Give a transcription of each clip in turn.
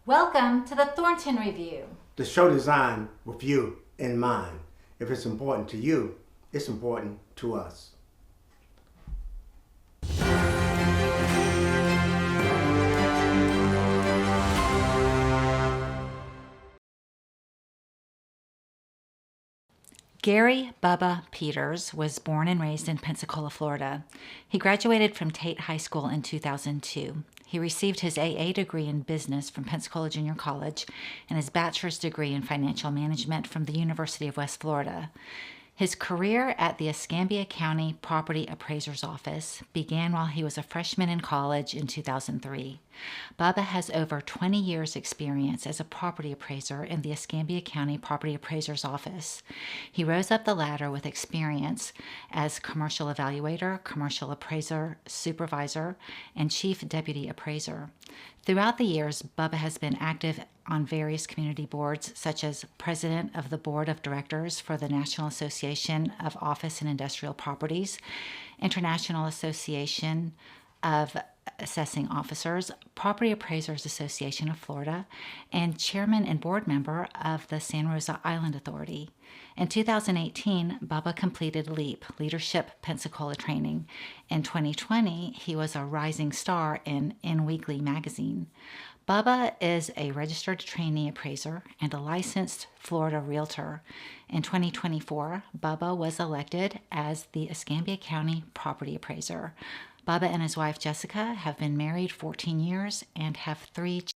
Welcome to the Thornton Review. The show designed with you in mind. If it's important to you, it's important to us. Gary Bubba Peters was born and raised in Pensacola, Florida. He graduated from Tate High School in 2002. He received his AA degree in business from Pensacola Junior College and his bachelor's degree in financial management from the University of West Florida. His career at the Escambia County Property Appraiser's Office began while he was a freshman in college in 2003. Bubba has over 20 years' experience as a property appraiser in the Escambia County Property Appraiser's Office. He rose up the ladder with experience as commercial evaluator, commercial appraiser, supervisor, and chief deputy appraiser. Throughout the years, Bubba has been active on various community boards, such as president of the board of directors for the National Association of Office and Industrial Properties, International Association of Assessing Officers, Property Appraisers Association of Florida, and chairman and board member of the San Rosa Island Authority. In 2018, Bubba completed LEAP, Leadership Pensacola Training. In 2020, he was a rising star in Weekly magazine. Bubba is a registered trainee appraiser and a licensed Florida realtor. In 2024, Bubba was elected as the Escambia County Property Appraiser. Bubba and his wife Jessica have been married 14 years and have 3 children.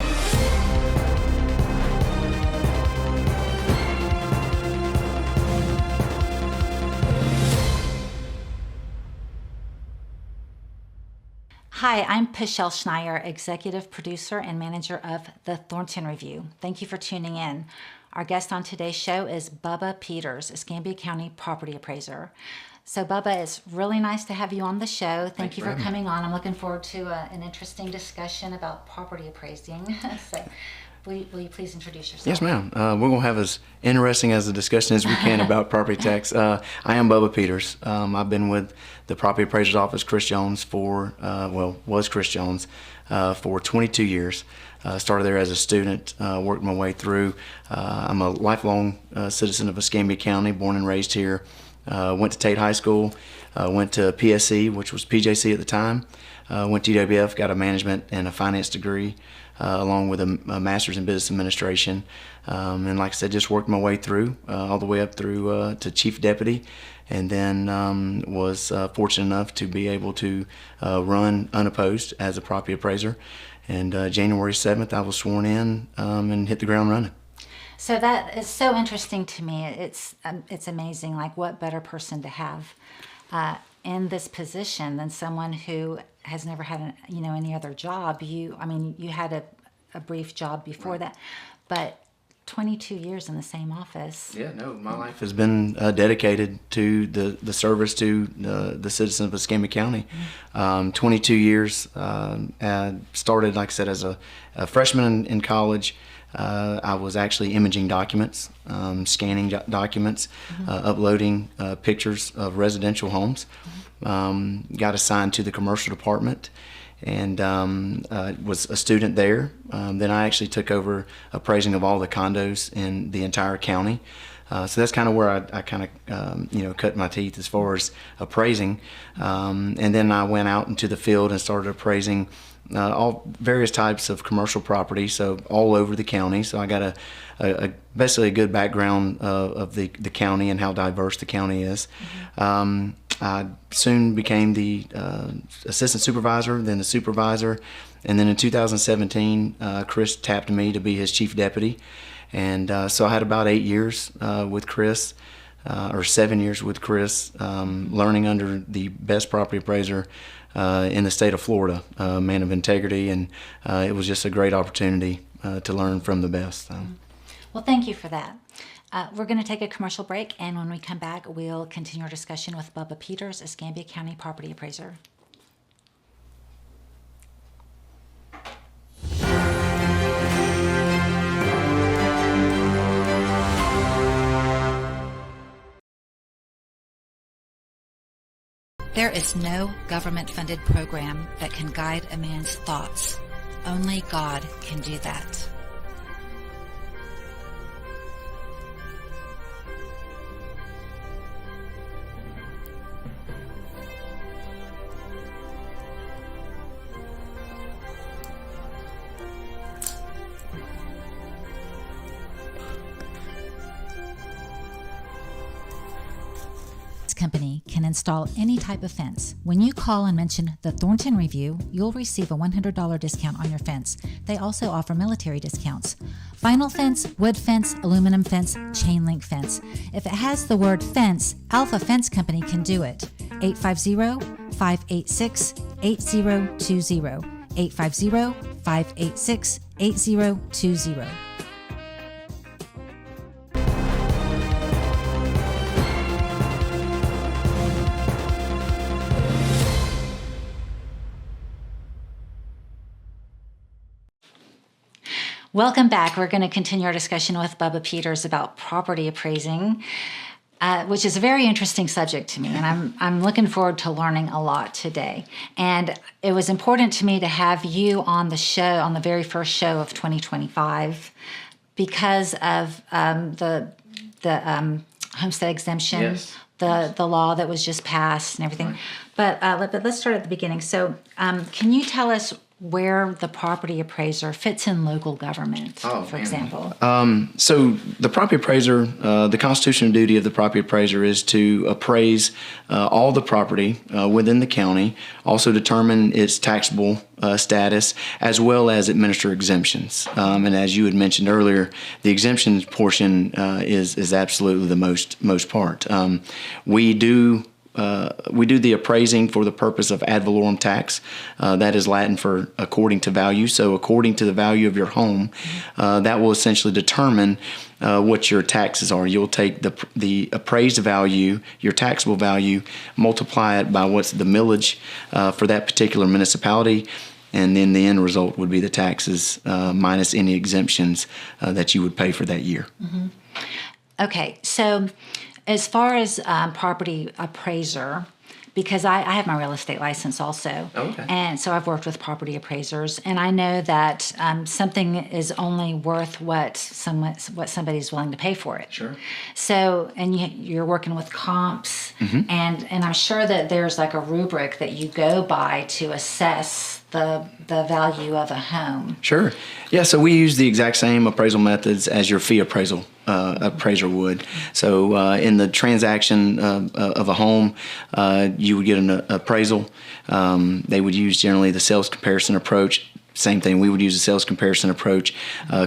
Hi, I'm Pueschel Schneier, executive producer and manager of the Thornton Review. Thank you for tuning in. Our guest on today's show is Bubba Peters, Escambia County Property Appraiser. So Bubba, it's really nice to have you on the show. Thank you for coming on. I'm looking forward to an interesting discussion about property appraising. So will you please introduce yourself? Yes, ma'am. We're going to have as interesting as a discussion as we can about property tax. I am Bubba Peters. I've been with the Property Appraiser's Office, Chris Jones, for 22 years. Started there as a student, worked my way through. I'm a lifelong citizen of Escambia County, born and raised here. Went to Tate High School, went to PSC, which was PJC at the time. Went to UWF, got a management and a finance degree, along with a master's in business administration. And like I said, just worked my way through, all the way up through to chief deputy, and then was fortunate enough to be able to run unopposed as a property appraiser. And January 7th, I was sworn in and hit the ground running. So that is so interesting to me. It's amazing. Like, what better person to have in this position than someone who has never had any other job. You had a brief job before that, but 22 years in the same office. Yeah, no, my life has been dedicated to the service to the citizens of Escambia County. 22 years. Started, like I said, as a freshman in college. I was actually imaging documents, scanning documents, uploading pictures of residential homes. Got assigned to the commercial department and was a student there. Then I actually took over appraising of all the condos in the entire county. So that's kind of where I kind of cut my teeth as far as appraising. And then I went out into the field and started appraising all various types of commercial property, so all over the county. So I got basically a good background of the county and how diverse the county is. I soon became the assistant supervisor, then the supervisor, and then in 2017, Chris tapped me to be his chief deputy. And so I had about 8 years with Chris, or 7 years with Chris, learning under the best property appraiser in the state of Florida, man of integrity, and it was just a great opportunity to learn from the best. Well, thank you for that. We're going to take a commercial break, and when we come back, we'll continue our discussion with Bubba Peters, Escambia County Property Appraiser. There is no government-funded program that can guide a man's thoughts. Only God can do that. Company can install any type of fence. When you call and mention the Thornton Review, you'll receive a $100 discount on your fence. They also offer military discounts. Vinyl fence, wood fence, aluminum fence, chain link fence. If it has the word fence, Alpha Fence Company can do it. 850-586-8020. 850-586-8020. Welcome back. We're going to continue our discussion with Bubba Peters about property appraising, which is a very interesting subject to me, and I'm looking forward to learning a lot today. And it was important to me to have you on the show, on the very first show of 2025, because of the homestead exemption, Yes. the law that was just passed and everything. Right. But let's start at the beginning. So can you tell us where the property appraiser fits in local government, for example? So the property appraiser, the constitutional duty of the property appraiser is to appraise all the property within the county, also determine its taxable status, as well as administer exemptions. And as you had mentioned earlier, the exemptions portion is absolutely the most part. We do the appraising for the purpose of ad valorem tax. That is Latin for according to value. So according to the value of your home, that will essentially determine what your taxes are. You'll take the appraised value, your taxable value, multiply it by what's the millage for that particular municipality, and then the end result would be the taxes minus any exemptions that you would pay for that year. Mm-hmm. Okay, so as far as property appraiser, because I have my real estate license also, and so I've worked with property appraisers, and I know that something is only worth what somebody's willing to pay for it. Sure. So, and you're working with comps, and I'm sure that there's like a rubric that you go by to assess the value of a home. Sure. Yeah, so we use the exact same appraisal methods as your fee appraisal appraiser would. So in the transaction of a home, you would get an appraisal. They would use generally the sales comparison approach. Same thing, we would use a sales comparison approach.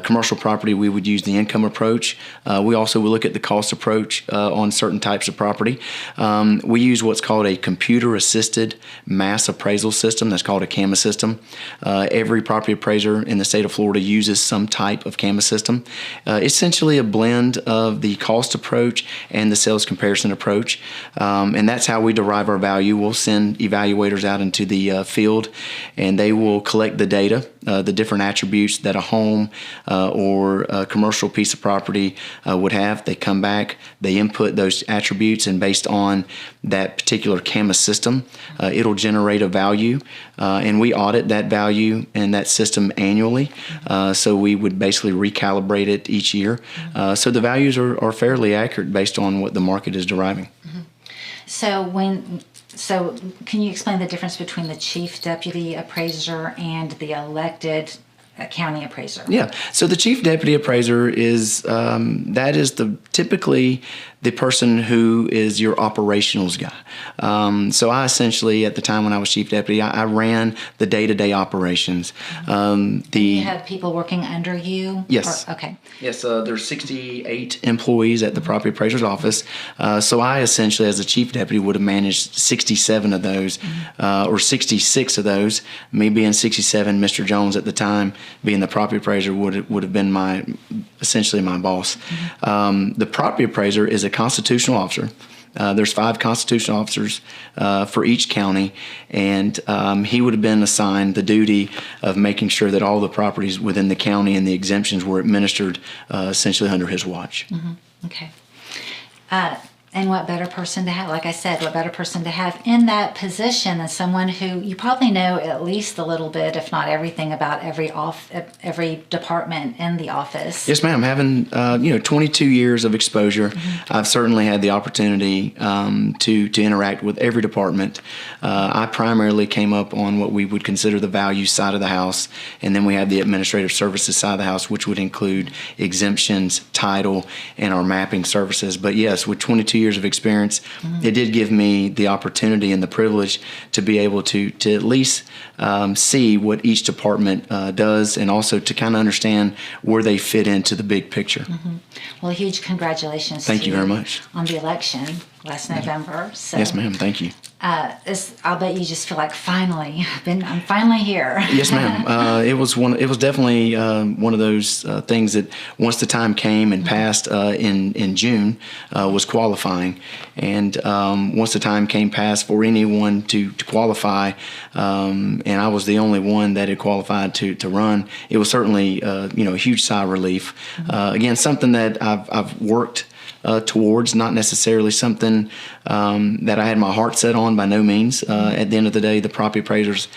Commercial property, we would use the income approach. We also would look at the cost approach on certain types of property. We use what's called a computer-assisted mass appraisal system. That's called a CAMA system. Every property appraiser in the state of Florida uses some type of CAMA system. Essentially a blend of the cost approach and the sales comparison approach. And that's how we derive our value. We'll send evaluators out into the field, and they will collect the data, the different attributes that a home or a commercial piece of property would have. They come back, they input those attributes, and based on that particular CAMA system, it'll generate a value, and we audit that value and that system annually. So we would basically recalibrate it each year. So the values are fairly accurate based on what the market is deriving. So can you explain the difference between the chief deputy appraiser and the elected county appraiser? Yeah. So the chief deputy appraiser is typically the person who is your operationals guy. So I essentially, at the time when I was chief deputy, I ran the day-to-day operations. You had people working under you? Yes. Okay. Yes, there's 68 employees at the property appraiser's office. So I essentially, as the chief deputy, would have managed 67 of those, or 66 of those. Me being 67, Mr. Jones at the time being the property appraiser would have been essentially my boss. The property appraiser is a constitutional officer. There's 5 constitutional officers for each county, and he would have been assigned the duty of making sure that all the properties within the county and the exemptions were administered essentially under his watch. Okay. And what better person to have, like I said, what better person to have in that position than someone who you probably know at least a little bit, if not everything, about every department in the office. Yes, ma'am. Having 22 years of exposure, I've certainly had the opportunity to interact with every department. I primarily came up on what we would consider the value side of the house, and then we have the administrative services side of the house, which would include exemptions, title, and our mapping services. But yes, with 22 years of experience, it did give me the opportunity and the privilege to be able to at least see what each department does, and also to kind of understand where they fit into the big picture. Well, a huge congratulations Thank to you very much. on the election last November. So, Yes, ma'am. Thank you. I'll bet you just feel like I'm finally here. Yes, ma'am. It was definitely one of those things that once the time came and passed in June was qualifying, and once the time came past for anyone to qualify, and I was the only one that had qualified to run, it was certainly a huge sigh of relief. Again, something that I've worked towards, not necessarily something that I had my heart set on, by no means. At the end of the day, the property appraiser's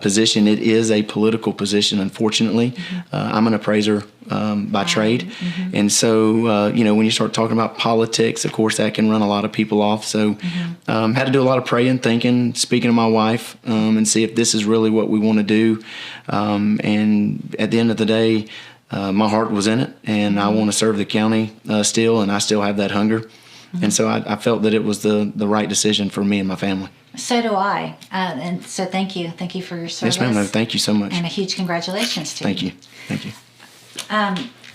position, it is a political position, unfortunately. I'm an appraiser by trade. And so, when you start talking about politics, of course, that can run a lot of people off. So had to do a lot of praying, thinking, speaking to my wife, and see if this is really what we want to do. And at the end of the day, my heart was in it, and I want to serve the county still, and I still have that hunger. And so I felt that it was the right decision for me and my family. So do I. And so thank you. Thank you for your service. Yes, ma'am. No, thank you so much. And a huge congratulations to you. Thank you. Thank you.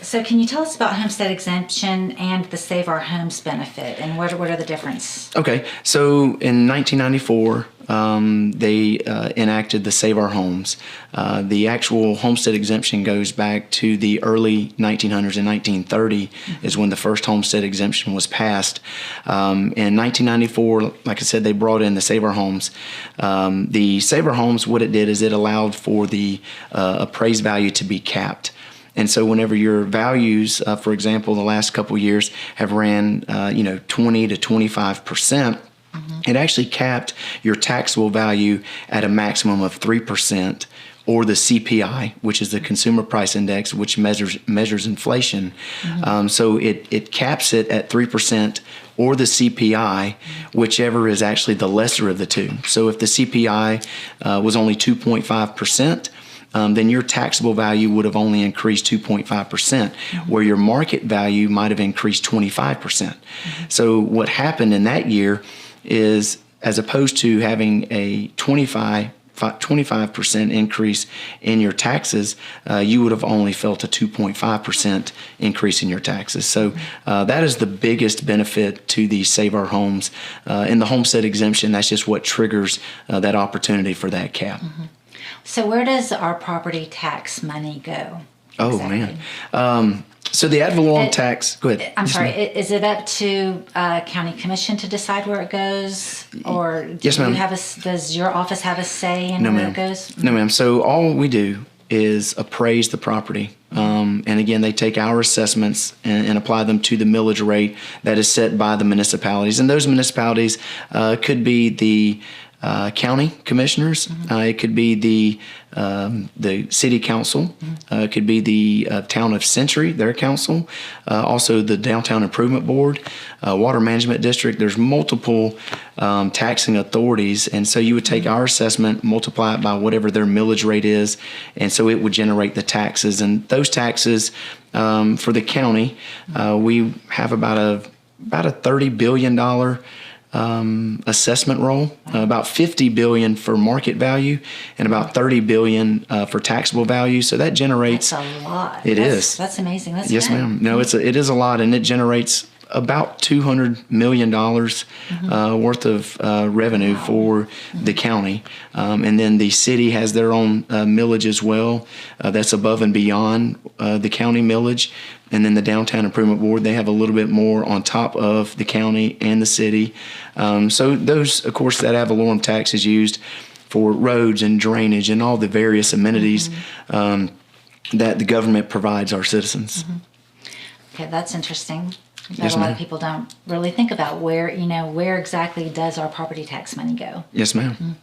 So can you tell us about homestead exemption and the Save Our Homes benefit, and what are the difference? Okay, so in 1994, they enacted the Save Our Homes. The actual homestead exemption goes back to the early 1900s. In 1930 is when the first homestead exemption was passed. In 1994, like I said, they brought in the Save Our Homes. The Save Our Homes, what it did is it allowed for the appraised value to be capped. And so whenever your values, for example, the last couple of years have ran, 20 to 25%, it actually capped your taxable value at a maximum of 3%, or the CPI, which is the Consumer Price Index, which measures inflation. So it caps it at 3%, or the CPI, whichever is actually the lesser of the two. So if the CPI was only 2.5%, then your taxable value would have only increased 2.5%, where your market value might have increased 25%. So what happened in that year is, as opposed to having a 25% increase in your taxes, you would have only felt a 2.5% increase in your taxes. So that is the biggest benefit to the Save Our Homes. In the homestead exemption, that's just what triggers that opportunity for that cap. So where does our property tax money go? Oh, exactly? man. So the ad valorem tax, go ahead. I'm sorry, is it up to county commission to decide where it goes? Or Yes, ma'am. Does your office have a say in where it goes? No, ma'am. So all we do is appraise the property. And again, they take our assessments and apply them to the millage rate that is set by the municipalities. And those municipalities could be the county commissioners. It could be the city council. It could be the town of Century, their council. Also the Downtown Improvement Board, Water Management District. There's multiple taxing authorities, and so you would take our assessment, multiply it by whatever their millage rate is, and so it would generate the taxes. And those taxes for the county, we have about a $30 billion assessment roll, about $50 billion for market value, and about $30 billion for taxable value. So that generates. That's a lot. That's amazing. That's yes, good. ma'am. No, it is a lot, and it generates about $200 million worth of revenue for the county. And then the city has their own millage as well. That's above and beyond the county millage. And then the Downtown Improvement Board, they have a little bit more on top of the county and the city. So those, of course, that ad valorem tax is used for roads and drainage and all the various amenities that the government provides our citizens. Okay, that's interesting. Yes, a lot ma'am. of people don't really think about where exactly does our property tax money go. Yes, ma'am.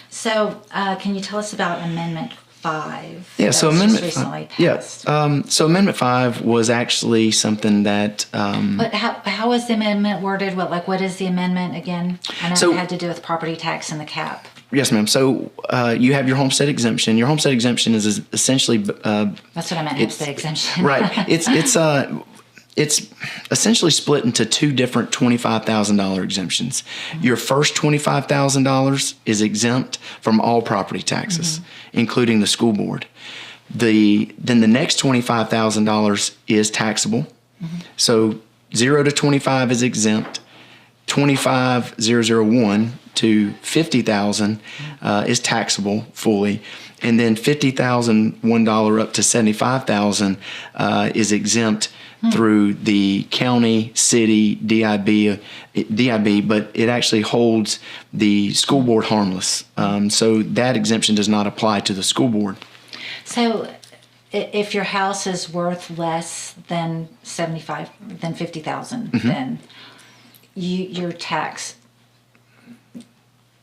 So can you tell us about Amendment 5? Yeah, so Amendment recently 5. passed? So Amendment 5 was actually something that. But how is the amendment worded? What is the amendment again? I know it had to do with property tax and the cap. Yes, ma'am. So you have your homestead exemption. Your homestead exemption is essentially. That's what I meant. Homestead exemption. Right. it's essentially split into two different $25,000 exemptions. Your first $25,000 is exempt from all property taxes, including the school board. Then the next $25,000 is taxable. So 0 to 25 is exempt. 25,001 to 50,000 is taxable fully, and then $50,001 up to 75,000 is exempt through the county, city, DIB, but it actually holds the school board harmless. So that exemption does not apply to the school board. So if your house is worth less than 50,000, then your tax.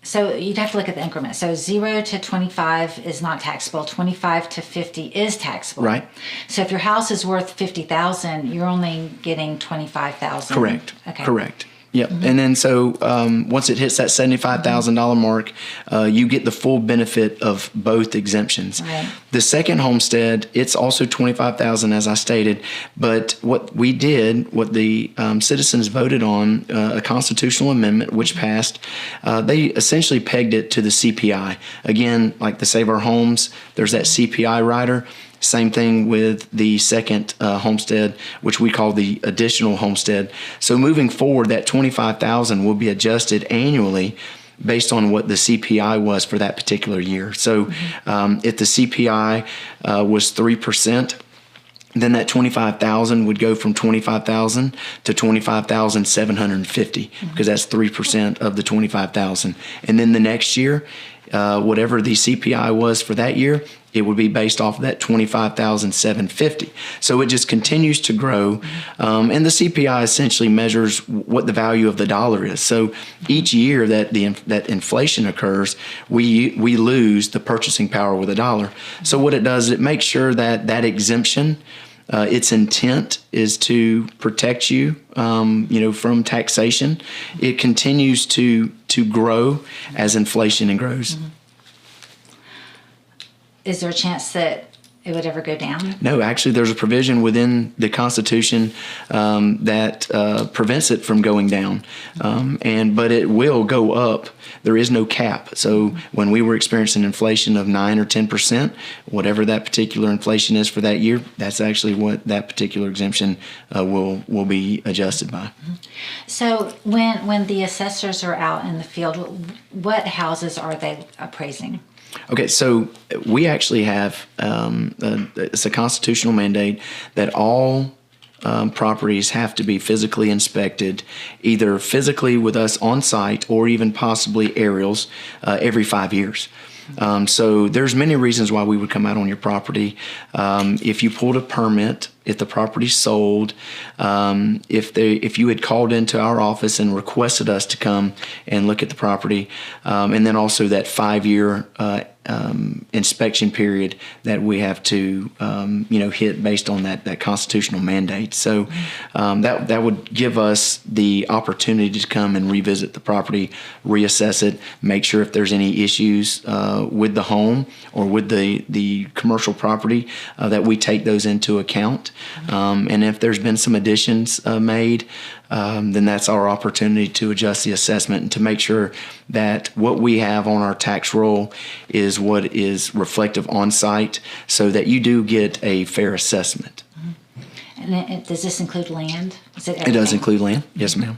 So you'd have to look at the increment. So 0 to 25 is not taxable. 25 to 50 is taxable. Right. So if your house is worth 50,000, you're only getting 25,000. Correct. Okay. Correct. Yep. And then so once it hits that $75,000 mark, you get the full benefit of both exemptions. Right. The second homestead, it's also $25,000 as I stated, but what we did, what the citizens voted on, a constitutional amendment which passed, they essentially pegged it to the CPI. Again, like the Save Our Homes, there's that CPI rider. Same thing with the second homestead, which we call the additional homestead. So moving forward, that $25,000 will be adjusted annually based on what the CPI was for that particular year. So if the CPI was 3%, then that $25,000 would go from $25,000 to $25,750 because that's 3% of the $25,000. And then the next year, whatever the CPI was for that year, it would be based off of that $25,750. So it just continues to grow, and the CPI essentially measures what the value of the dollar is. So each year that that inflation occurs, we lose the purchasing power with a dollar. So what it does is it makes sure that that exemption, its intent is to protect you, from taxation. It continues to grow as inflation grows. Is there a chance that it would ever go down? No, actually, there's a provision within the Constitution that prevents it from going down, but it will go up. There is no cap. So when we were experiencing inflation of 9 or 10%, whatever that particular inflation is for that year, that's actually what that particular exemption will be adjusted by. So when the assessors are out in the field, what houses are they appraising? Okay, so we actually have, it's a constitutional mandate that all properties have to be physically inspected, either physically with us on site or even possibly aerials every 5 years. So there's many reasons why we would come out on your property. If you pulled a permit, if the property's sold, if you had called into our office and requested us to come and look at the property, and then also that 5-year inspection period that we have to hit based on that constitutional mandate. So that would give us the opportunity to come and revisit the property, reassess it, make sure if there's any issues with the home or with the commercial property that we take those into account. And if there's been some additions made, then that's our opportunity to adjust the assessment and to make sure that what we have on our tax roll is what is reflective on site so that you do get a fair assessment. And does this include land? It does include land, yes, ma'am.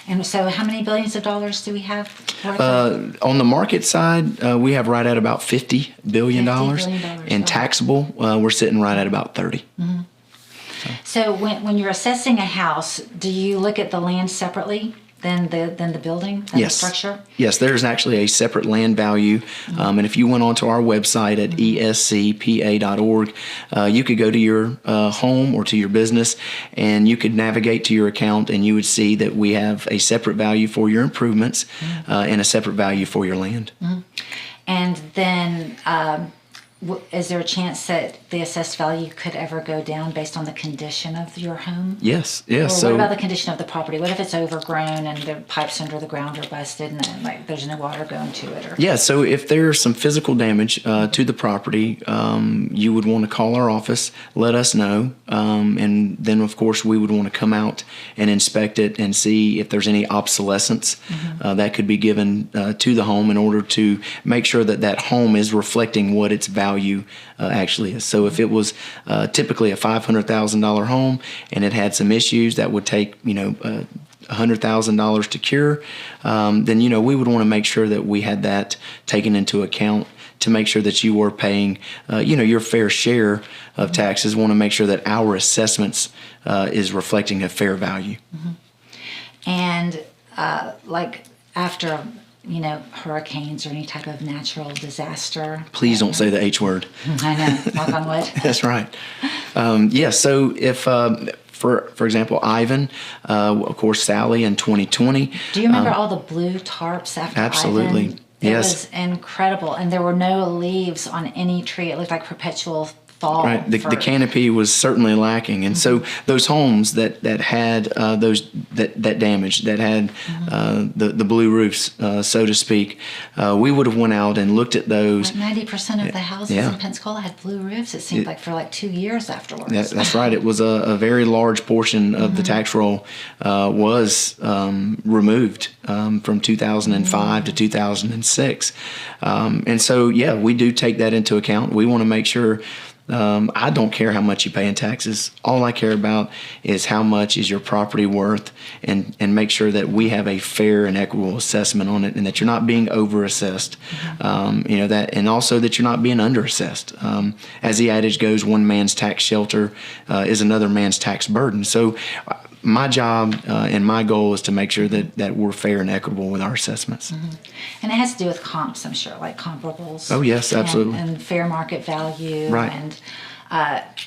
And so how many billions of dollars do we have? On the market side, we have right at about $50 billion. And taxable, we're sitting right at about 30. Mm-hmm. So when you're assessing a house, do you look at the land separately than the building, the structure? Yes, there's actually a separate land value. And if you went onto our website at escpa.org, you could go to your home or to your business, and you could navigate to your account, and you would see that we have a separate value for your improvements and a separate value for your land. And then is there a chance that the assessed value could ever go down based on the condition of your home? Yes. Or So what about the condition of the property? What if it's overgrown and the pipes under the ground are busted and there's no water going to it? Or... Yeah, so if there's some physical damage to the property, you would want to call our office, let us know, and then of course we would want to come out and inspect it and see if there's any obsolescence that could be given to the home in order to make sure that that home is reflecting what its value actually is. So if it was typically a $500,000 home and it had some issues that would take, $100,000 to cure, then, we would want to make sure that we had that taken into account to make sure that you were paying, your fair share of taxes. Want to make sure that our assessments is reflecting a fair value. And after, hurricanes or any type of natural disaster. Please don't say the H word. I know, knock on wood. That's right. So if, for example, Ivan, of course, Sally in 2020. Do you remember all the blue tarps after absolutely. Ivan? Yes. It was incredible. And there were no leaves on any tree. It looked like perpetual fall. Right. The canopy was certainly lacking. And so those homes that had that damage, that had the blue roofs, so to speak, we would have went out and looked at those. Like 90% of the houses in Pensacola had blue roofs, it seemed like, for like 2 years afterwards. That's right. It was a very large portion of the tax roll was removed from 2005 to 2006. And so, we do take that into account. We want to make sure. I don't care how much you pay in taxes. All I care about is how much is your property worth, and make sure that we have a fair and equitable assessment on it, and that you're not being overassessed. That, and also that you're not being underassessed. As the adage goes, one man's tax shelter is another man's tax burden. So my job and my goal is to make sure that we're fair and equitable with our assessments. And it has to do with comps, I'm sure, like comparables. Oh, yes, absolutely. And fair market value. Right. And,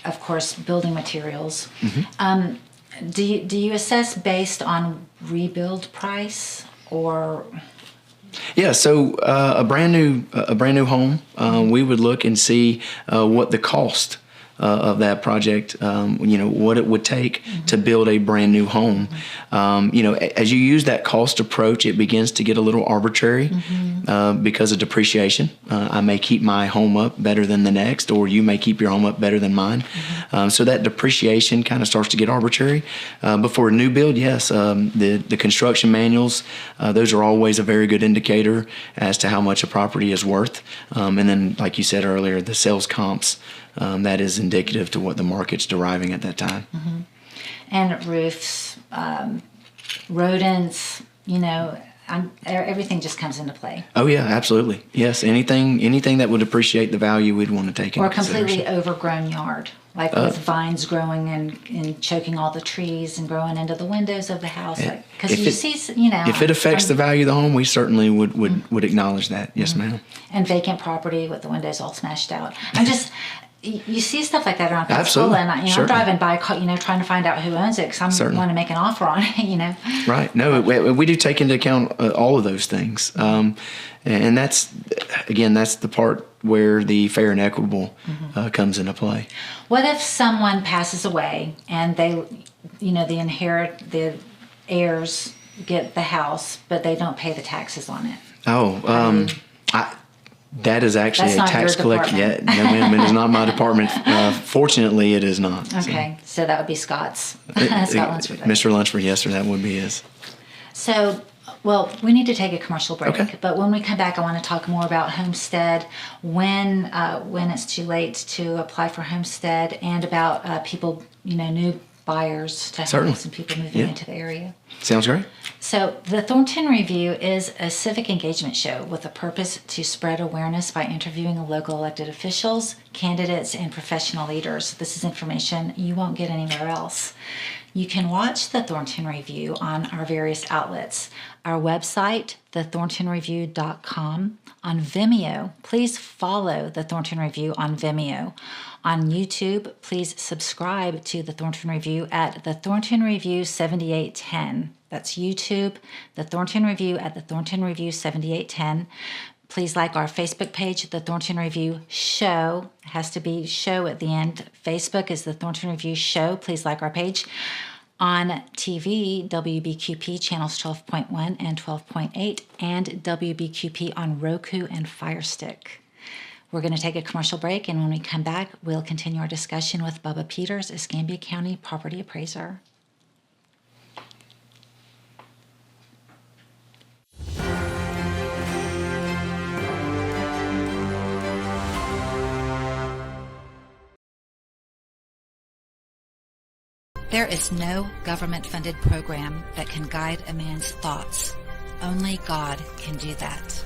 of course, building materials. Do you assess based on rebuild price or... Yeah, so a brand new home, we would look and see what the cost of that project, what it would take to build a brand new home. As you use that cost approach, it begins to get a little arbitrary because of depreciation. I may keep my home up better than the next, or you may keep your home up better than mine. So that depreciation kind of starts to get arbitrary. But for a new build, yes, the construction manuals, those are always a very good indicator as to how much a property is worth. And then, like you said earlier, the sales comps, that is indicative to what the market's deriving at that time. And roofs, rodents, everything just comes into play. Oh yeah, absolutely. Yes, anything that would appreciate the value, we'd want to take into consideration. Or a completely overgrown yard, like with vines growing and choking all the trees and growing into the windows of the house. Because if it affects the value of the home, we certainly would acknowledge that. Yes, ma'am. And vacant property with the windows all smashed out. You see stuff like that around Pensacola, Absolutely. and I'm driving by, trying to find out who owns it because I want to make an offer on it, Right. No, we do take into account all of those things, and that's the part where the fair and equitable comes into play. What if someone passes away and the heirs get the house, but they don't pay the taxes on it? That is actually That's a tax collector. Department. No, ma'am, it is not my department. Fortunately, it is not. Okay, so that would be Scott's. Scott Lunsford. Mr. Lunsford, yes, sir, that would be his. So, we need to take a commercial break. Okay. But when we come back, I want to talk more about homestead, when it's too late to apply for homestead, and about people, new buyers to help some people moving into the area. Sounds great. So the Thornton Review is a civic engagement show with a purpose to spread awareness by interviewing local elected officials, candidates, and professional leaders. This is information you won't get anywhere else. You can watch the Thornton Review on our various outlets. Our website, thethorntonreview.com. On Vimeo, please follow the Thornton Review on Vimeo. On YouTube, please subscribe to the Thornton Review at the Thornton Review 7810. That's YouTube, the Thornton Review at the Thornton Review 7810. Please like our Facebook page, The Thornton Review Show. It has to be show at the end. Facebook is The Thornton Review Show. Please like our page. On TV, WBQP channels 12.1 and 12.8, and WBQP on Roku and Fire Stick. We're going to take a commercial break, and when we come back, we'll continue our discussion with Bubba Peters, Escambia County Property Appraiser. There is no government-funded program that can guide a man's thoughts. Only God can do that.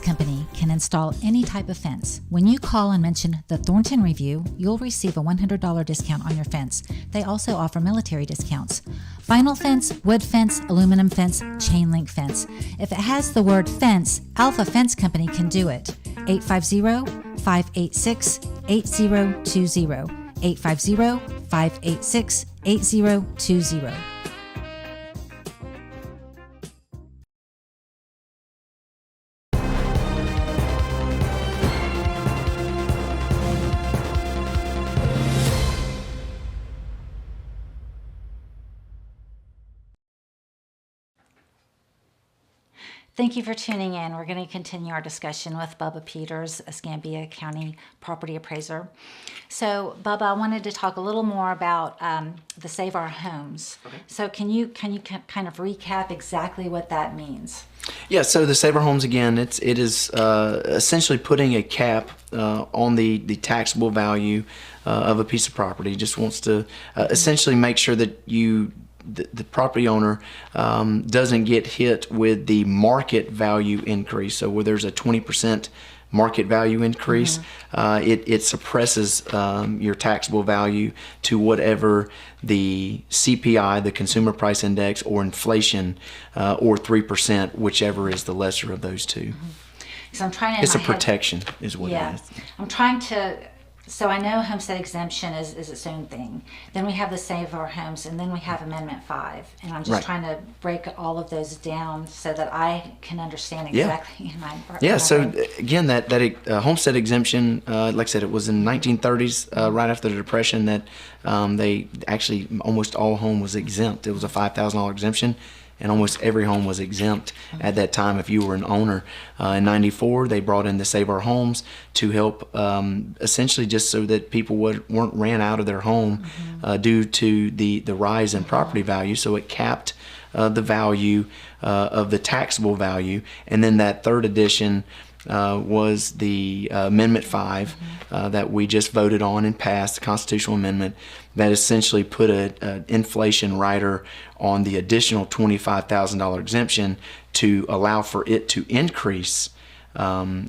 Company can install any type of fence. When you call and mention the Thornton Review, you'll receive a $100 discount on your fence. They also offer military discounts. Vinyl fence, wood fence, aluminum fence, chain link fence. If it has the word fence, Alpha Fence Company can do it. 850-586-8020. 850-586-8020. Thank you for tuning in. We're going to continue our discussion with Bubba Peters, Escambia County Property Appraiser. So, Bubba, I wanted to talk a little more about the Save Our Homes. Okay. So, can you kind of recap exactly what that means? Yeah. So the Save Our Homes, again, it is essentially putting a cap on the taxable value of a piece of property. Just wants to essentially make sure that the property owner doesn't get hit with the market value increase. So where there's a 20% market value increase, it suppresses your taxable value to whatever the CPI, the Consumer Price Index, or inflation, or 3%, whichever is the lesser of those two. So I'm trying to. It's a protection, is what it is. I'm trying to. So I know homestead exemption is its own thing. Then we have the Save Our Homes, and then we have Amendment 5. And I'm just trying to break all of those down so that I can understand exactly. So again, that homestead exemption, like I said, it was in the 1930s, right after the Depression, that they actually, almost all home was exempt. It was a $5,000 exemption. And almost every home was exempt at that time if you were an owner. In '94, they brought in the Save Our Homes to help, essentially just so that people weren't ran out of their home due to the rise in property value. So it capped the value of the taxable value. And then that third edition was the Amendment 5 that we just voted on and passed, the constitutional amendment that essentially put an inflation rider on the additional $25,000 exemption to allow for it to increase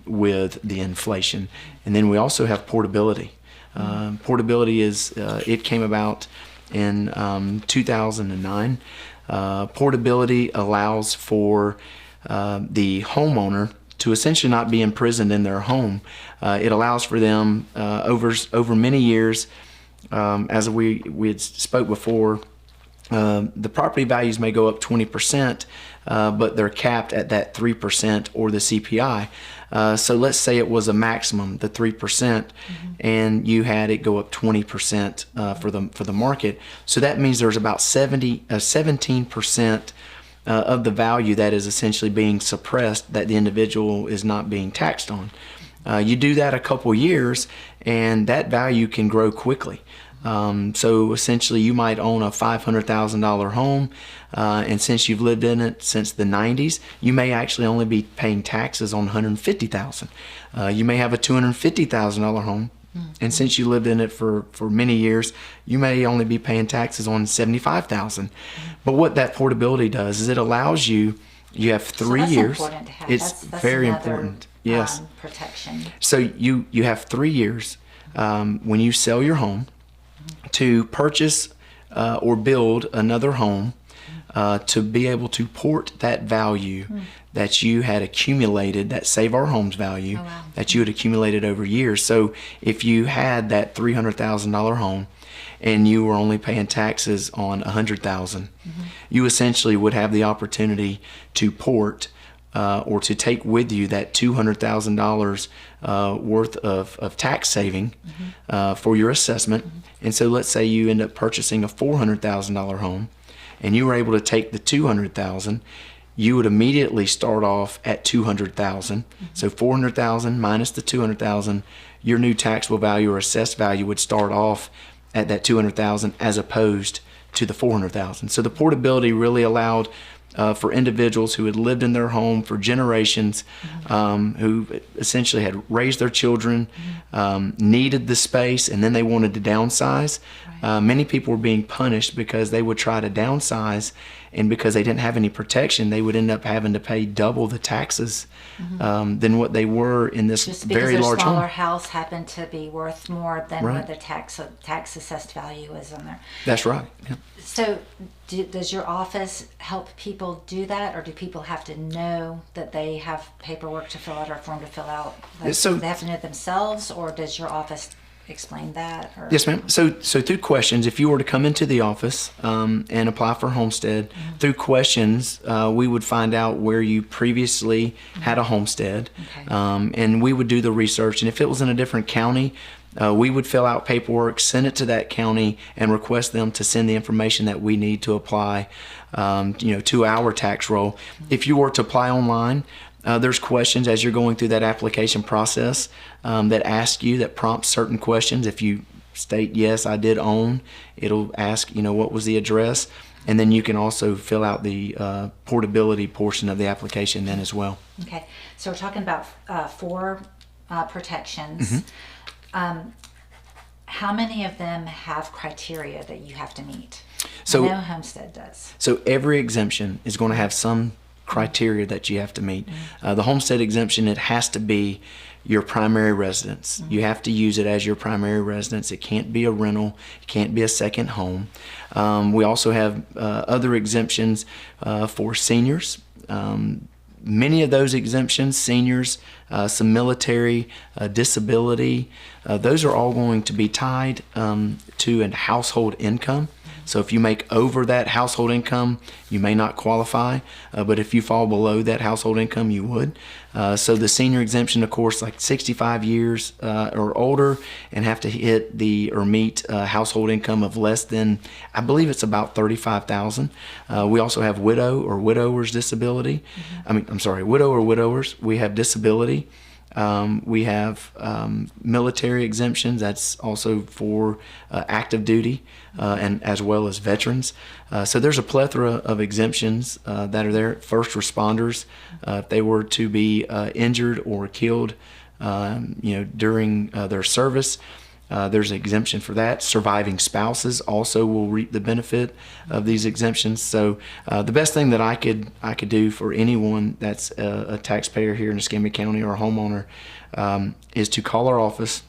with the inflation. And then we also have portability. Portability is, it came about in 2009. Portability allows for the homeowner to essentially not be imprisoned in their home. It allows for them over many years, as we had spoke before, the property values may go up 20%, but they're capped at that 3% or the CPI. So let's say it was a maximum, the 3%, and you had it go up 20% for the market. So that means there's about 17% of the value that is essentially being suppressed, that the individual is not being taxed on. You do that a couple years, and that value can grow quickly. So essentially, you might own a $500,000 home, and since you've lived in it since the 90s, you may actually only be paying taxes on $150,000. You may have a $250,000 home, and since you lived in it for many years, you may only be paying taxes on $75,000. But what that portability does is it allows you have 3 years. Important to have. It's that's very another, important. Yes. Protection. So you have 3 years when you sell your home to purchase or build another home to be able to port that value that you had accumulated, that Save Our Homes value, that you had accumulated over years. So if you had that $300,000 home and you were only paying taxes on $100,000, you essentially would have the opportunity to port or to take with you that $200,000 worth of tax saving for your assessment. And so let's say you end up purchasing a $400,000 home and you were able to take the $200,000, you would immediately start off at $200,000. So $400,000 minus the $200,000, your new taxable value or assessed value would start off at that $200,000 as opposed to the $400,000. So the portability really allowed for individuals who had lived in their home for generations, who essentially had raised their children, needed the space, and then they wanted to downsize. Many people were being punished because they would try to downsize, and because they didn't have any protection, they would end up having to pay double the taxes than what they were in this very large home. Just because their smaller house happened to be worth more than what the tax assessed value is on there. That's right. Yeah. So does your office help people do that, or do people have to know that they have paperwork to fill out or a form to fill out? Like, So- do they have to know it themselves, or does your office explain that? Or? Yes, ma'am. So through questions, if you were to come into the office and apply for homestead, through questions, we would find out where you previously had a homestead, and we would do the research. And if it was in a different county, we would fill out paperwork, send it to that county, and request them to send the information that we need to apply, to our tax roll. If you were to apply online, there's questions as you're going through that application process that prompt certain questions. If you state, yes, I did own, it'll ask, what was the address? And then you can also fill out the portability portion of the application then as well. Okay, so we're talking about 4 protections. How many of them have criteria that you have to meet? So, I know Homestead does. So every exemption is going to have some criteria that you have to meet. The homestead exemption, it has to be your primary residence. You have to use it as your primary residence. It can't be a rental. It can't be a second home. We also have other exemptions for seniors. Many of those exemptions, seniors, some military, disability, those are all going to be tied to a household income. So if you make over that household income, you may not qualify, but if you fall below that household income, you would. So the senior exemption, of course, like 65 years or older, and have to meet a household income of less than, I believe it's about $35,000. We also have widow or widower's disability. Widow or widowers. We have disability. We have military exemptions. That's also for active duty and as well as veterans. So there's a plethora of exemptions that are there. First responders, if they were to be injured or killed, during their service, there's an exemption for that. Surviving spouses also will reap the benefit of these exemptions. So the best thing that I could do for anyone that's a taxpayer here in Escambia County or a homeowner is to call our office,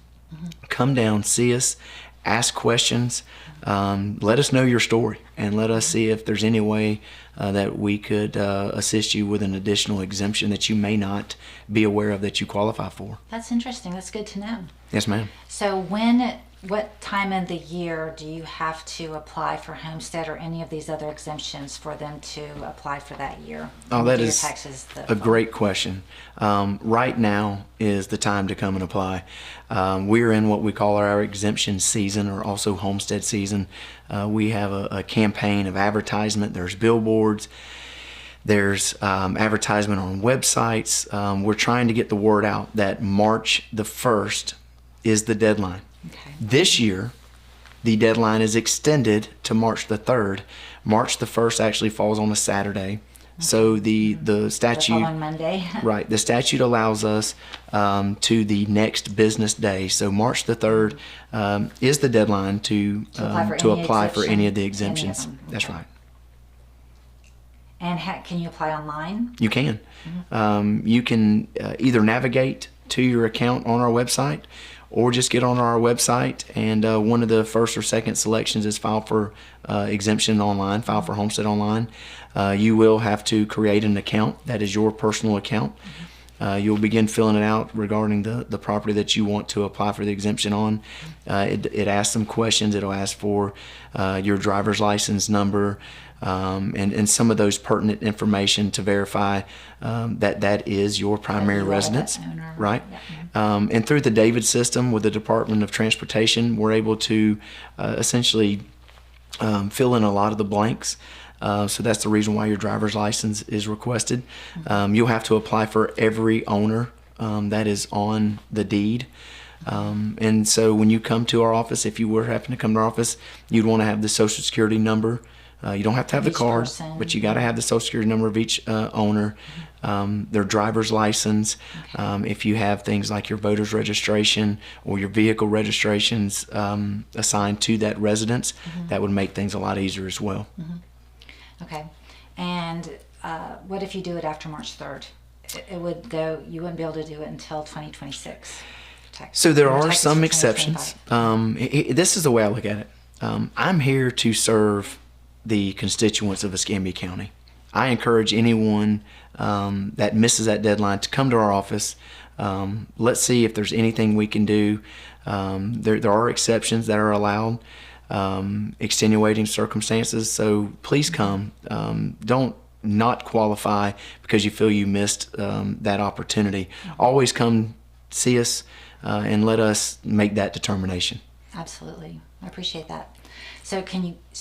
come down, see us, ask questions, let us know your story, and let us see if there's any way that we could assist you with an additional exemption that you may not be aware of that you qualify for. That's interesting. That's good to know. Yes, ma'am. So what time of the year do you have to apply for homestead or any of these other exemptions for them to apply for that year? Oh, that Do your is taxes a great question. Right now is the time to come and apply. We're in what we call our exemption season, or also homestead season. We have a campaign of advertisement. There's billboards. There's advertisement on websites. We're trying to get the word out that March the 1st is the deadline. Okay. This year, the deadline is extended to March the 3rd. March the 1st actually falls on a Saturday. So the statute, The following Monday. right, the statute allows us to the next business day. So March the 3rd is the deadline to apply for any of the exemptions. That's right. And can you apply online? You can. You can either navigate to your account on our website, or just get on our website, and one of the first or second selections is file for exemption online, file for homestead online. You will have to create an account that is your personal account. You'll begin filling it out regarding the property that you want to apply for the exemption on. It asks some questions. It'll ask for your driver's license number, and some of those pertinent information to verify that is your primary residence, right? Yeah. And through the David system with the Department of Transportation, we're able to essentially fill in a lot of the blanks. So that's the reason why your driver's license is requested. You'll have to apply for every owner that is on the deed. And so when you come to our office, if you were happen to come to our office, you'd want to have the Social Security number. You don't have to have the card, but you got to have the Social Security number of each owner, their driver's license. If you have things like your voter's registration or your vehicle registrations assigned to that residence, that would make things a lot easier as well. Okay. And what if you do it after March 3rd? It would go, you wouldn't be able to do it until 2026. So there are some exceptions. This is the way I look at it. I'm here to serve the constituents of Escambia County. I encourage anyone that misses that deadline to come to our office. Let's see if there's anything we can do. There are exceptions that are allowed, extenuating circumstances. So please come. Don't not qualify because you feel you missed that opportunity. Always come see us and let us make that determination. Absolutely. I appreciate that. So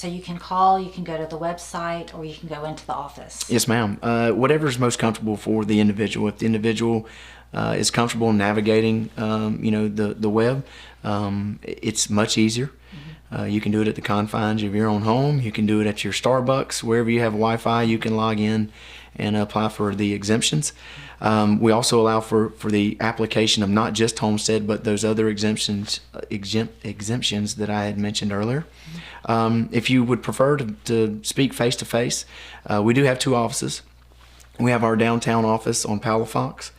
you can call, you can go to the website, or you can go into the office. Yes, ma'am. Whatever's most comfortable for the individual. If the individual is comfortable navigating, the web, it's much easier. You can do it at the confines of your own home. You can do it at your Starbucks, wherever you have Wi-Fi. You can log in and apply for the exemptions. We also allow for the application of not just homestead, but those other exemptions that I had mentioned earlier. If you would prefer to speak face-to-face, we do have two offices. We have our downtown office on Palafox.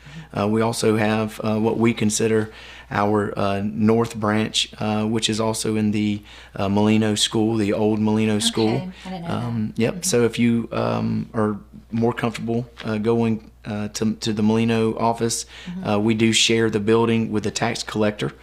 We also have what we consider our north branch, which is also in the Molino School, the old Molino School. I didn't know that. Yep. So if you are more comfortable going to the Molino office, we do share the building with the tax collector.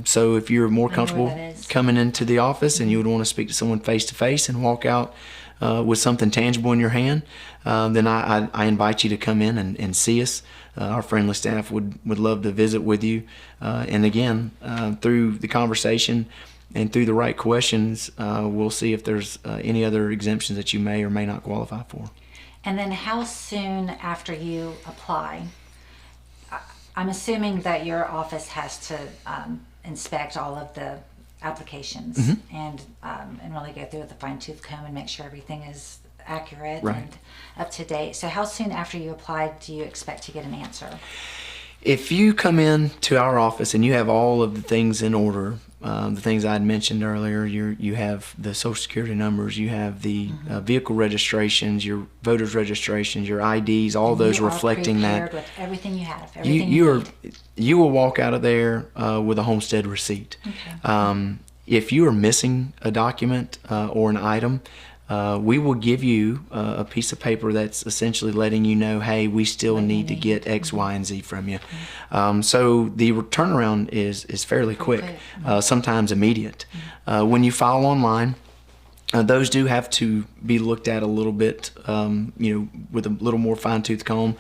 So if you're more comfortable coming into the office and you would want to speak to someone face to face and walk out with something tangible in your hand, then I invite you to come in and see us. Our friendly staff would love to visit with you. And again, through the conversation and through the right questions, we'll see if there's any other exemptions that you may or may not qualify for. And then how soon after you apply, I'm assuming that your office has to inspect all of the applications and really go through with a fine-tooth comb and make sure everything is accurate and up to date. So how soon after you apply do you expect to get an answer? If you come in to our office and you have all of the things in order, the things I had mentioned earlier, you have the Social Security numbers, you have the vehicle registrations, your voter's registrations, your IDs, all and those reflecting that. With everything you have, you will walk out of there with a homestead receipt. Okay. If you are missing a document or an item, we will give you a piece of paper that's essentially letting you know, hey, we still need to get X, Y, and Z from you. So the turnaround is fairly quick, sometimes immediate. When you file online, those do have to be looked at a little bit, with a little more fine-tooth comb,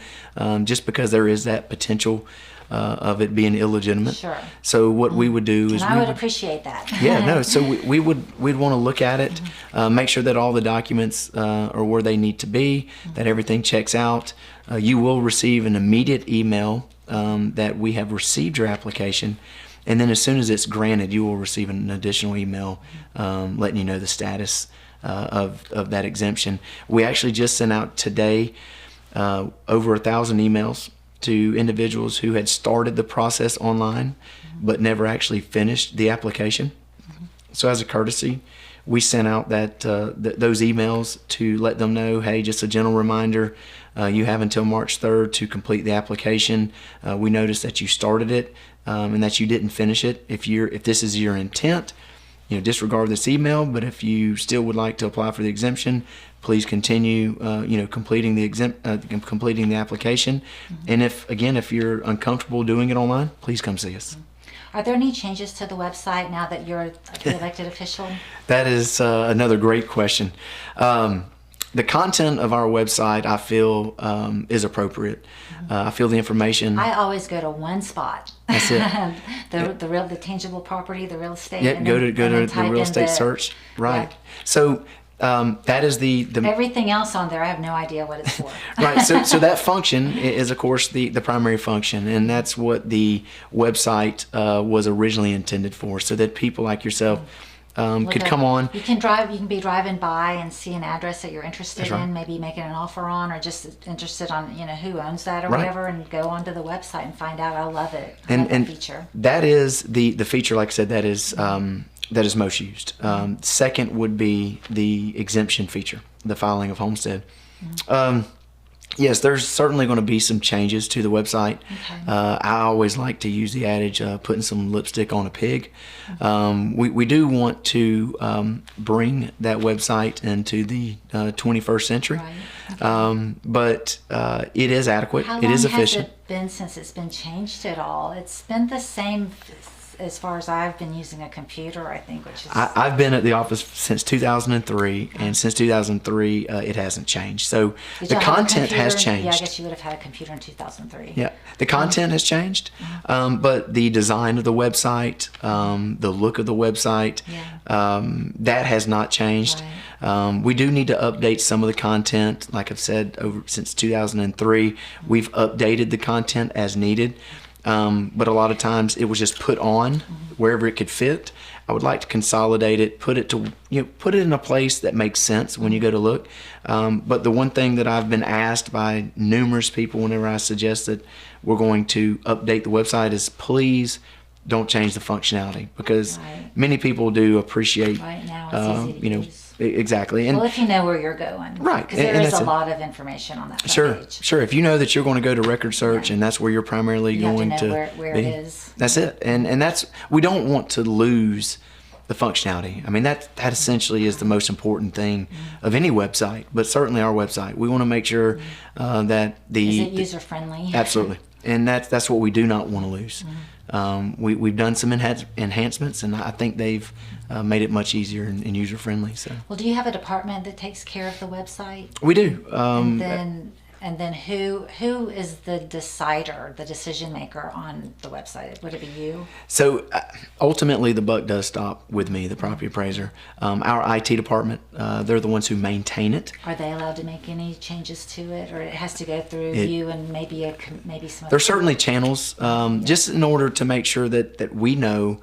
just because there is that potential of it being illegitimate. Sure. So what we would do is I would appreciate that. Yeah, no. So we'd want to look at it, make sure that all the documents are where they need to be, that everything checks out. You will receive an immediate email that we have received your application, and then as soon as it's granted, you will receive an additional email letting you know the status of that exemption. We actually just sent out today over 1,000 emails to individuals who had started the process online but never actually finished the application. So as a courtesy, we sent out those emails to let them know, hey, just a gentle reminder, You have until March 3rd to complete the application. We noticed that you started it and that you didn't finish it. If this is your intent, disregard this email. But if you still would like to apply for the exemption, please continue, completing the application. And if you're uncomfortable doing it online, please come see us. Are there any changes to the website now that you're the elected official? That is another great question. The content of our website, I feel, is appropriate. I feel the information. I always go to one spot. That's it. the tangible property, the real estate. Yeah, and go then, to the real estate search. Right. Yeah. So that is the everything else on there. I have no idea what it's for. Right. So that function is, of course, the primary function, and that's what the website was originally intended for, so that people like yourself could come on. You can be driving by and see an address that you're interested That's right. in, maybe making an offer on, or just interested on who owns that or Right. whatever, and go onto the website and find out. I love it. I And love that feature. that is the feature, like I said, that is most used. Second would be the exemption feature, the filing of homestead. Yes, there's certainly going to be some changes to the website. Okay. I always like to use the adage, putting some lipstick on a pig. We do want to bring that website into the 21st century. Right. Okay. But it is adequate. How It long is has efficient. it been since it's been changed at all? It's been the same as far as I've been using a computer, I think, which is... I've been at the office since 2003, and since 2003, it hasn't changed. So Did the y'all have a content has computer? changed. Yeah, I guess you would have had a computer in 2003. Yeah, the content has changed, but the design of the website, the look of the website, that has not changed. Right. We do need to update some of the content. Like I've said, since 2003, we've updated the content as needed. But a lot of times it was just put on wherever it could fit. I would like to consolidate it, put it in a place that makes sense when you go to look. But the one thing that I've been asked by numerous people whenever I suggest that we're going to update the website is, please don't change the functionality, because Right. many people do appreciate. Right now it's easy to use. Exactly. And Well, if you know where you're going. Right, Because there and is that's a it. lot of information on that Sure, page. sure. If you know that you're going to go to record search and that's where you're primarily You have to going know where be, it is. That's it. And that's, we don't want to lose the functionality. I mean, that essentially is the most important thing of any website, but certainly our website. We want to make sure that Is it user friendly? Absolutely. And that's what we do not want to lose. We've done some enhancements, and I think they've made it much easier and user friendly. So Well, do you have a department that takes care of the website? we do. And then who is the decider, the decision maker on the website? Would it be you? So ultimately, the buck does stop with me, the property appraiser. Our IT department, they're the ones who maintain it. Are they allowed to make any changes to it, or it has to go through you and maybe some? There's certainly channels, just in order to make sure that we know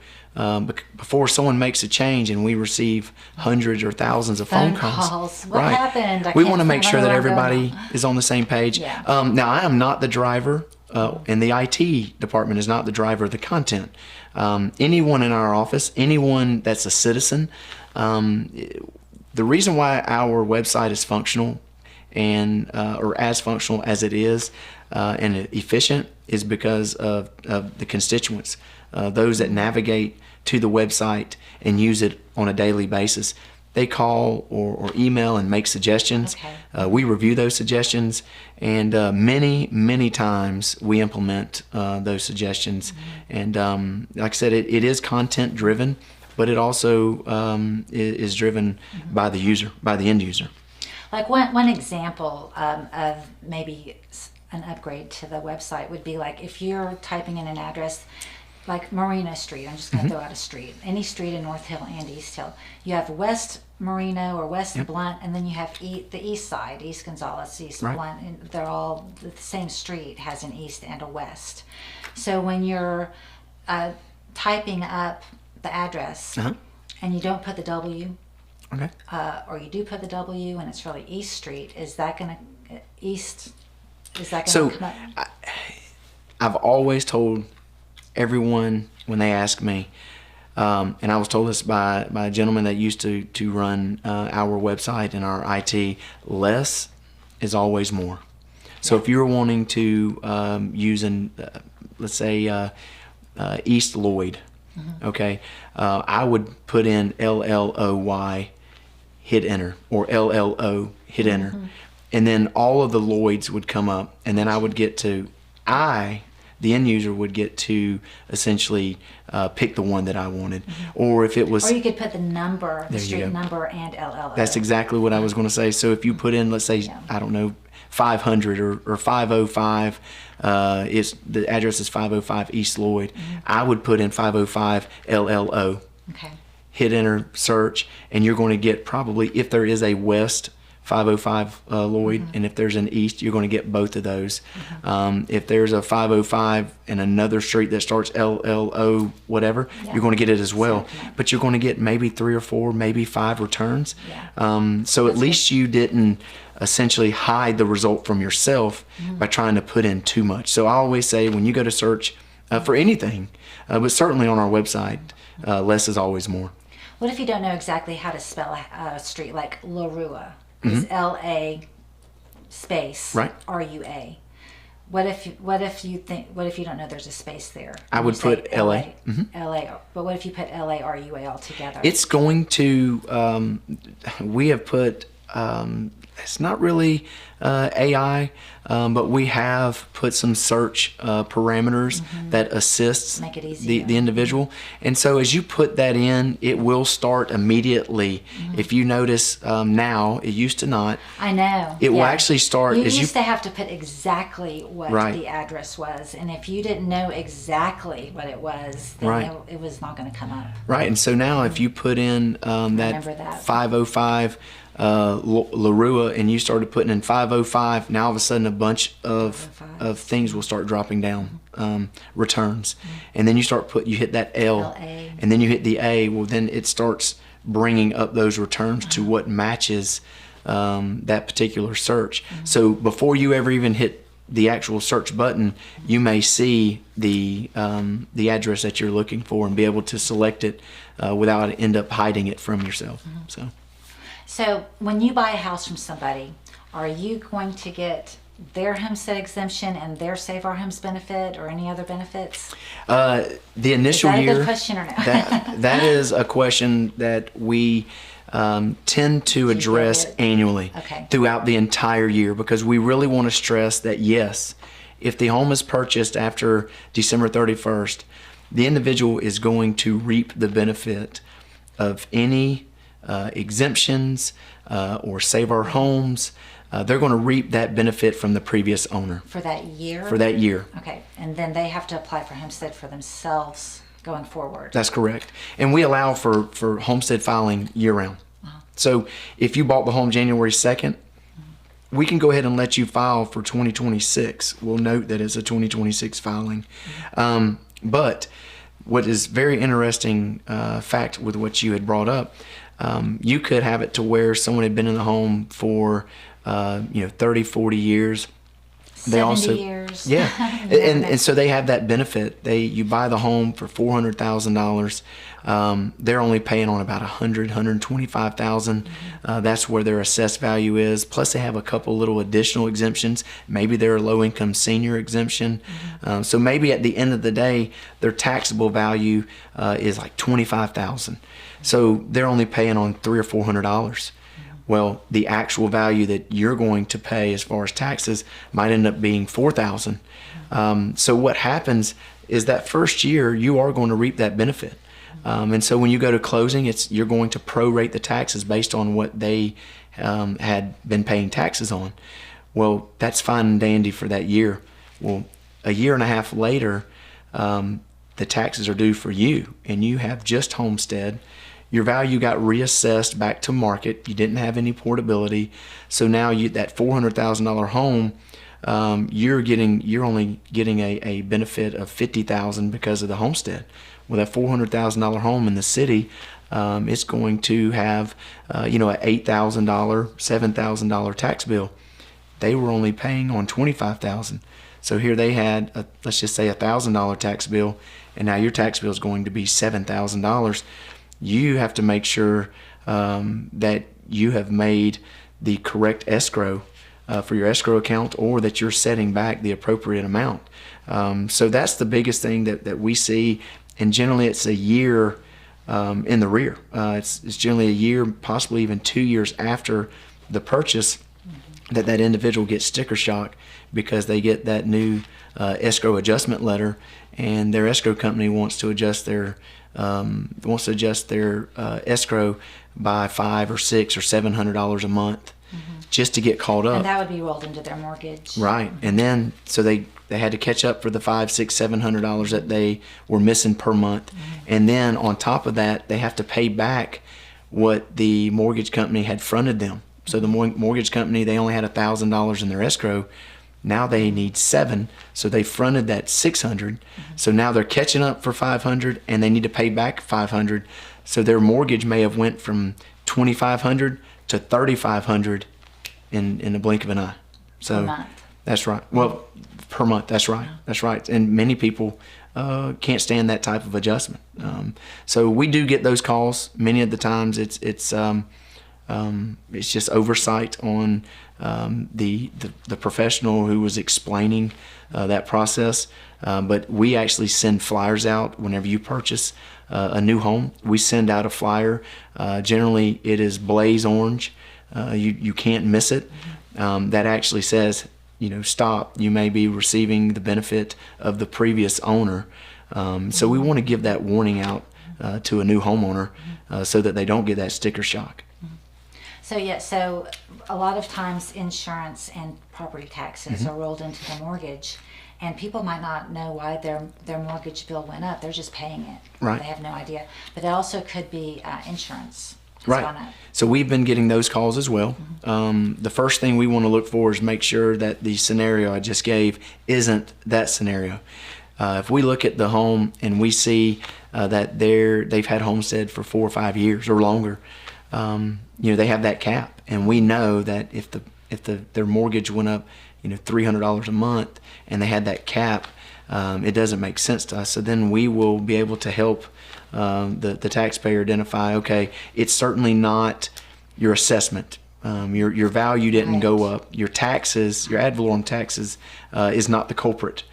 before someone makes a change and we receive hundreds or thousands of phone calls. What happened? We want to make sure that everybody is on the same page. Yeah. Now, I am not the driver, and the IT department is not the driver of the content. Anyone in our office, anyone that's a citizen, the reason why our website is functional and or as functional as it is and efficient is because of the constituents, those that navigate to the website and use it on a daily basis. They call or email and make suggestions. Okay. We review those suggestions, and many times we implement those suggestions. And like I said, it is content driven, but it also is driven by the user, by the end user. Like one example of maybe an upgrade to the website would be like if you're typing in an address like Marina Street, I'm just going to throw out a street, any street in North Hill and East Hill. You have West Marino or West Blunt, and then you have the east side, East Gonzales, East Right. Blunt, and they're all the same street has an east and a west. So when you're typing up the address and you don't put the W, Okay. or you do put the W and it's really East Street, is that going to East? Is that So going to come up? I've always told everyone when they ask me, and I was told this by a gentleman that used to run our website and our IT, less is always more. So if you're wanting to use let's say East Lloyd, okay, I would put in LLOY, hit enter, or LLO, hit enter, and then all of the Lloyds would come up, and then I would get to the end user would get to essentially pick the one that I wanted. Or if it was... Or you could put the number, the There you street go. number, and LLO. That's exactly what I was going to say. So if you put in, let's say, I don't know, 500 or 505, the address is 505 East Lloyd, I would put in 505 LLO. Okay. Hit enter, search, and you're going to get probably, if there is a west 505 Lloyd, and if there's an east, you're going to get both of those. If there's a 505 and another street that starts LLO whatever, you're going to get it as well. But you're going to get maybe 3 or 4, maybe 5 returns. So at least you didn't essentially hide the result from yourself by trying to put in too much. So I always say when you go to search for anything, but certainly on our website, less is always more. What if you don't know exactly how to spell a street, like La Rua? Is LA space RUA? What if you don't know there's a space there? I would put LA. LA. But what if you put LA RUA all together? It's going to. We have put. It's not really AI, but we have put some search parameters that assists Make it easier. the individual. And so as you put that in, it will start immediately. If you notice now, it used to not. I know. It will actually start You as used to have to put exactly what the address was, and if you didn't know exactly what it was, then it was not going to come up. Right, and so now if you put in that 505 La Rua, and you started putting in 505, now all of a sudden a bunch of things will start dropping down, returns. And then you hit that L, and then you hit the A, well then it starts bringing up those returns to what matches that particular search. So before you ever even hit the actual search button, you may see the address that you're looking for and be able to select it without end up hiding it from yourself. So when you buy a house from somebody, are you going to get their homestead exemption and their Save Our Homes benefit or any other benefits? The initial year. Is that a year. good question or no? that is a question that we tend to address annually throughout the entire year, because we really want to stress that yes, if the home is purchased after December 31st, the individual is going to reap the benefit of any exemptions or Save Our Homes. They're going to reap that benefit from the previous owner. For that year? For that year. Okay. And then they have to apply for homestead for themselves going forward. That's correct. And we allow for homestead filing year-round. So if you bought the home January 2nd, we can go ahead and let you file for 2026. We'll note that it's a 2026 filing. But what is very interesting fact with what you had brought up, you could have it to where someone had been in the home for 30, 40 years. 70 years. Yeah. and so they have that benefit. You buy the home for $400,000. They're only paying on about $125,000. That's where their assessed value is. Plus they have a couple little additional exemptions. Maybe they're a low-income senior exemption. So maybe at the end of the day, their taxable value is like $25,000. So they're only paying on $300 or $400. Well, the actual value that you're going to pay as far as taxes might end up being $4,000. So what happens is that first year you are going to reap that benefit. And so when you go to closing, you're going to prorate the taxes based on what they had been paying taxes on. Well, that's fine and dandy for that year. Well, a year and a half later, the taxes are due for you, and you have just homestead. Your value got reassessed back to market. You didn't have any portability, so now that $400,000 home, you're only getting a benefit of $50,000 because of the homestead. Well, that $400,000 home in the city, it's going to have an $8,000, $7,000 tax bill. They were only paying on $25,000. So here they had, let's just say, $1,000 tax bill, and now your tax bill is going to be $7,000. You have to make sure that you have made the correct escrow for your escrow account, or that you're setting back the appropriate amount. So that's the biggest thing that we see, and generally it's a year in the rear. It's generally a year, possibly even 2 years after the purchase, that individual gets sticker shock, because they get that new escrow adjustment letter, and their escrow company wants to adjust their escrow by $500 or $600 or $700 a month, just to get caught up. And that would be rolled into their mortgage. Right. And then so they had to catch up for the $500, $600, $700 that they were missing per month. And then on top of that, they have to pay back what the mortgage company had fronted them. So the mortgage company, they only had $1,000 in their escrow. Now they need $700, so they fronted that $600. So now they're catching up for $500, and they need to pay back $500. So their mortgage may have went from $2,500 to $3,500 in the blink of an eye. So Per month. that's right. Well, per month. That's right. That's right. And many people can't stand that type of adjustment. So we do get those calls. Many of the times it's just oversight on the professional who was explaining that process. But we actually send flyers out whenever you purchase a new home. We send out a flyer. Generally, it is blaze orange. You can't miss it. That actually says, stop. You may be receiving the benefit of the previous owner. So we want to give that warning out to a new homeowner so that they don't get that sticker shock. So a lot of times insurance and property taxes are rolled into the mortgage, and people might not know why their mortgage bill went up. They're just paying it. Right. They have no idea. But it also could be insurance has Right. gone up. So we've been getting those calls as well. The first thing we want to look for is make sure that the scenario I just gave isn't that scenario. If we look at the home and we see that they've had homestead for 4 or 5 years or longer, they have that cap, and we know that if their mortgage went up, $300 a month, and they had that cap, it doesn't make sense to us. So then we will be able to help the taxpayer identify, okay, it's certainly not your assessment. Your value didn't go up. Your taxes, your ad valorem taxes, is not the culprit.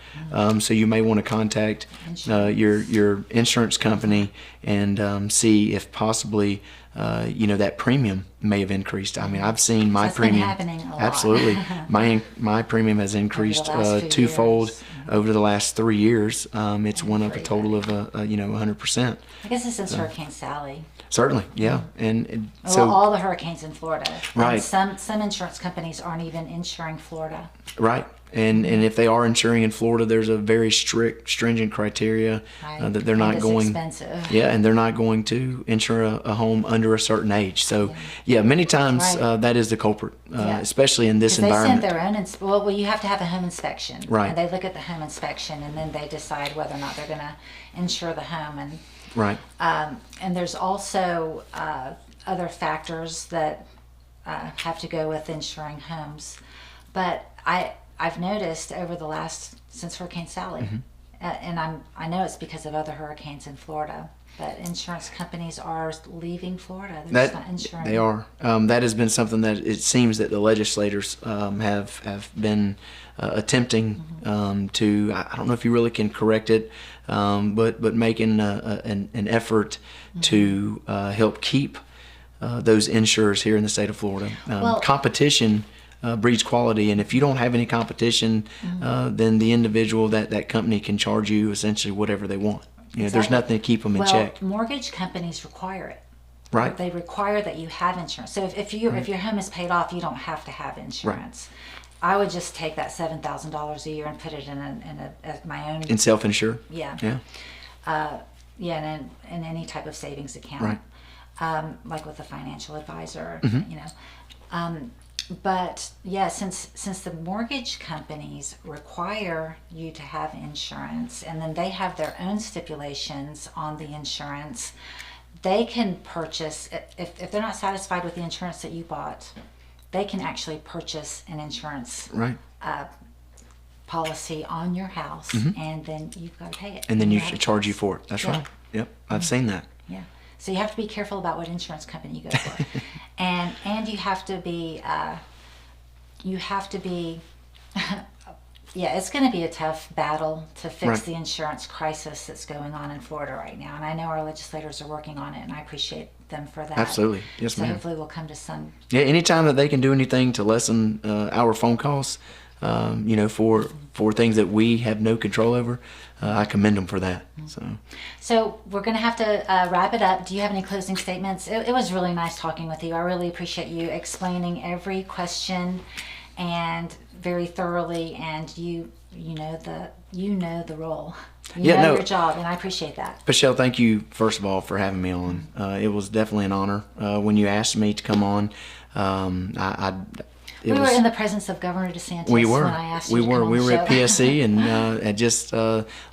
So you may want to contact your insurance company and see if possibly that premium may have increased. I mean, I've seen my premium. Been happening a lot. Absolutely, my premium has increased twofold over the last 3 years. It's went up a total of 100%. I guess it's since Hurricane Sally. Certainly, yeah, and Well, all the hurricanes in Florida. Right. And some insurance companies aren't even insuring Florida. right. And if they are insuring in Florida, there's a very stringent criteria that they're not it's going. expensive. Yeah, and they're not going to insure a home under a certain age. So, many times Right. that is the culprit, Yeah. especially in this 'Cause environment. They send their own. Well, you have to have a home inspection. Right. And they look at the home inspection, and then they decide whether or not they're going to insure the home. And Right. and there's also other factors that have to go with insuring homes. But I've noticed over the since Hurricane Sally, and I know it's because of other hurricanes in Florida, but insurance companies are leaving Florida. They're just not insuring. They are. That has been something that it seems that the legislators have been attempting to. I don't know if you really can correct it, but making an effort to help keep those insurers here in the state of Florida. Competition breeds quality, and if you don't have any competition, then the individual that company can charge you essentially whatever they want. There's nothing to keep them in check. Mortgage companies require it. Right. They require that you have insurance. So if your home is paid off, you don't have to have insurance. I would just take that $7,000 a year and put it in my own. In self-insure. Yeah. Yeah. And in any type of savings account. Right. Like with a financial advisor. But yeah, since the mortgage companies require you to have insurance, and then they have their own stipulations on the insurance, they can purchase, if they're not satisfied with the insurance that you bought, they can actually purchase an insurance policy on your house, and then you've got to pay it. And then you should charge you for it. That's right. Yep, I've seen that. Yeah. So you have to be careful about what insurance company you go for, and you have to be you have to be, yeah, it's going to be a tough battle to fix Right. the insurance crisis that's going on in Florida right now. And I know our legislators are working on it, and I appreciate them for that. Absolutely. Yes, So ma'am. hopefully we'll come to some. Yeah, anytime that they can do anything to lessen our phone calls, for things that we have no control over, I commend them for that. So we're going to have to wrap it up. Do you have any closing statements? It was really nice talking with you. I really appreciate you explaining every question and very thoroughly, and you know the role. You know your job, and I appreciate that. Pueschel, thank you first of all for having me on. It was definitely an honor when you asked me to come on. We were in the presence of Governor DeSantis We were. when I asked you We to were. come on We the were show. at PSC and had just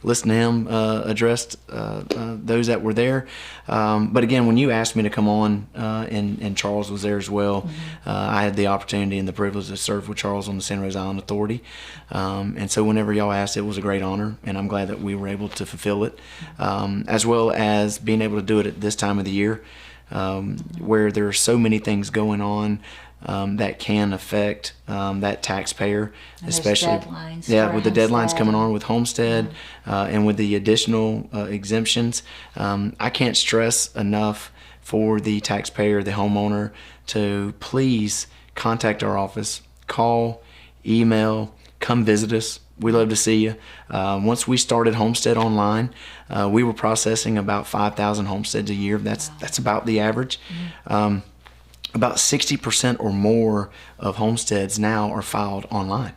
listened to him address those that were there. But again, when you asked me to come on, and Charles was there as well, I had the opportunity and the privilege to serve with Charles on the San Rose Island Authority. And so whenever y'all asked, it was a great honor, and I'm glad that we were able to fulfill it, as well as being able to do it at this time of the year, where there are so many things going on that can affect that taxpayer, And especially deadlines with the deadlines coming on with homestead and with the additional exemptions. I can't stress enough for the taxpayer, the homeowner, to please contact our office, call, email, come visit us. We love to see you. Once we started Homestead Online, we were processing about 5,000 homesteads a year. That's about the average. About 60% or more of homesteads now are filed online.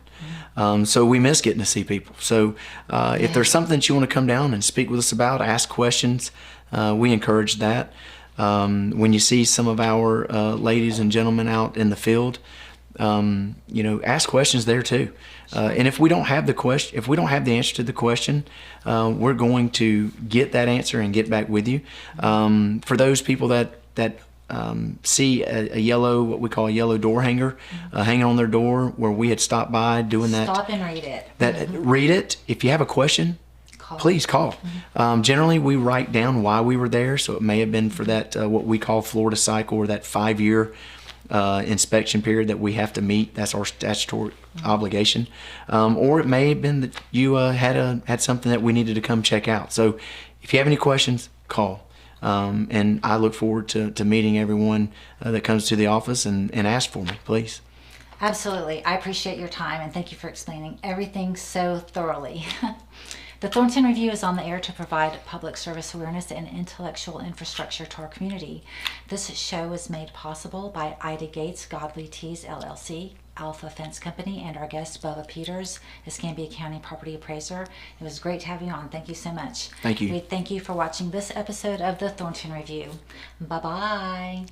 So we miss getting to see people. So if there's something that you want to come down and speak with us about, ask questions, we encourage that. When you see some of our ladies and gentlemen out in the field, ask questions there too. And if we don't have the answer to the question, we're going to get that answer and get back with you. For those people that see a yellow, what we call a yellow door hanger, hanging on their door, where we had stopped by doing that. Stop and read it. Read it. If you have a question, please call. Generally, we write down why we were there, so it may have been for that what we call Florida cycle, or that 5-year inspection period that we have to meet. That's our statutory obligation. Or it may have been that you had something that we needed to come check out. So if you have any questions, call. And I look forward to meeting everyone that comes to the office and ask for me, please. Absolutely. I appreciate your time, and thank you for explaining everything so thoroughly. The Thornton Review is on the air to provide public service awareness and intellectual infrastructure to our community. This show is made possible by Ida Gates, Godly Teas LLC, Alpha Fence Company, and our guest, Bubba Peters, Escambia County Property Appraiser. It was great to have you on. Thank you so much. Thank you. We thank you for watching this episode of the Thornton Review. Bye-bye.